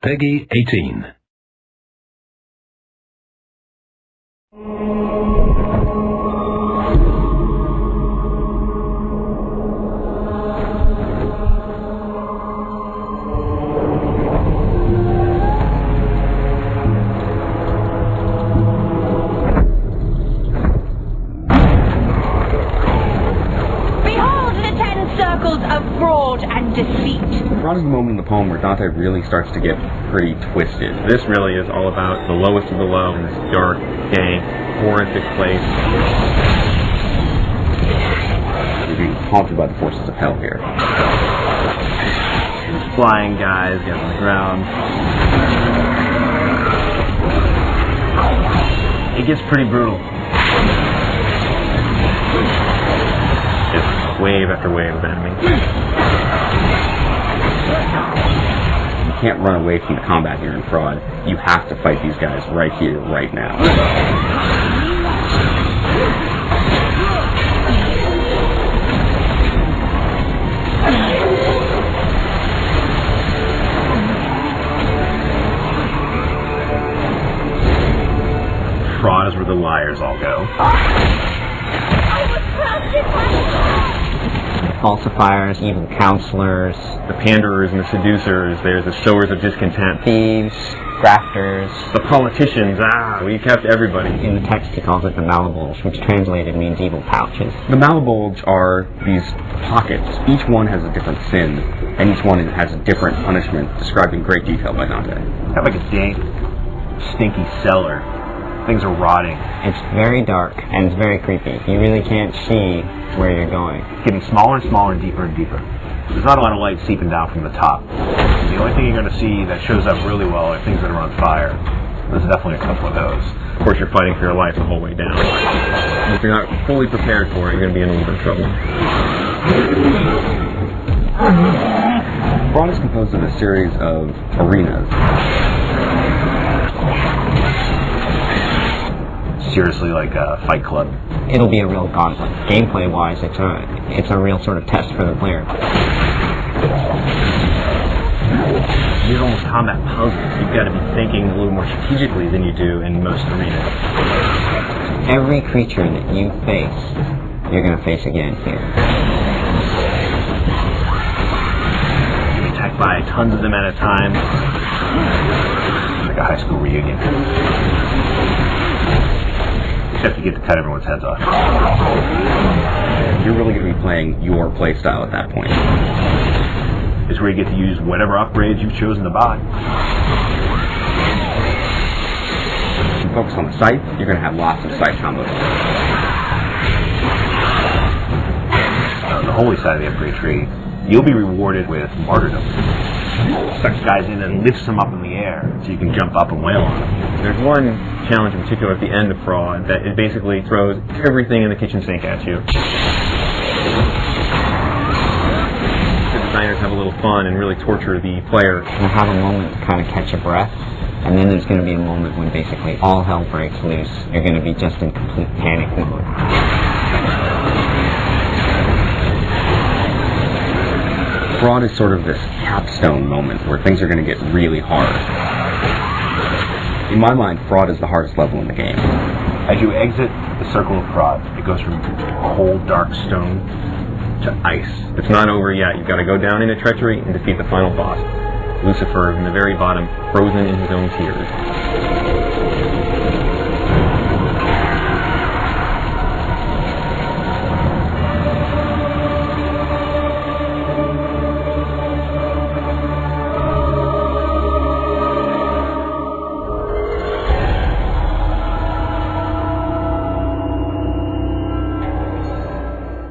Peggy 18. Fraud is the moment in the poem where Dante really starts to get pretty twisted. This really is all about the lowest of the low in this dark, dank, horrific place. You're being haunted by the forces of hell here. There's flying guys down on the ground. It gets pretty brutal. Just wave after wave of enemies. You can't run away from the combat here in Fraud. You have to fight these guys right here, right now. Fraud is where the liars all go. Falsifiers, evil counselors, the panderers and the seducers, there's the sowers of discontent, thieves, grafters, the politicians, we kept everybody. In the text he calls it the malabulge, which translated means evil pouches. The malabulge are these pockets. Each one has a different sin, and each one has a different punishment, described in great detail by Dante. Kind of like a dank, stinky cellar. Things are rotting. It's very dark, and it's very creepy. You really can't see where you're going. It's getting smaller and smaller and deeper and deeper. There's not a lot of light seeping down from the top. The only thing you're going to see that shows up really well are things that are on fire. There's definitely a couple of those. Of course, you're fighting for your life the whole way down. If you're not fully prepared for it, you're going to be in a little bit of trouble. Fraud is composed of a series of arenas. Seriously, like a Fight Club. It'll be a real gauntlet. Gameplay-wise, it's a real sort of test for the player. These are almost combat puzzles. You've got to be thinking a little more strategically than you do in most arenas. Every creature that you face, you're going to face again here. You're attacked by tons of them at a time. It's like a high school reunion. Except you get to cut everyone's heads off. You're really going to be playing your playstyle at that point. It's where you get to use whatever upgrades you've chosen to buy. If you focus on the scythe, you're going to have lots of scythe combos. On the holy side of the upgrade tree, you'll be rewarded with martyrdom. Sucks guys in and lifts them up in the air so you can jump up and wail on them. There's one challenge in particular at the end of Fraud that it basically throws everything in the kitchen sink at you. The designers have a little fun and really torture the player. You'll have a moment to kind of catch your breath, and then there's going to be a moment when basically all hell breaks loose. You're going to be just in complete panic mode. Fraud is sort of this capstone moment where things are going to get really hard. In my mind, Fraud is the hardest level in the game. As you exit the circle of Fraud, it goes from cold, dark stone to ice. It's not over yet. You've got to go down into treachery and defeat the final boss, Lucifer, in the very bottom, frozen in his own tears.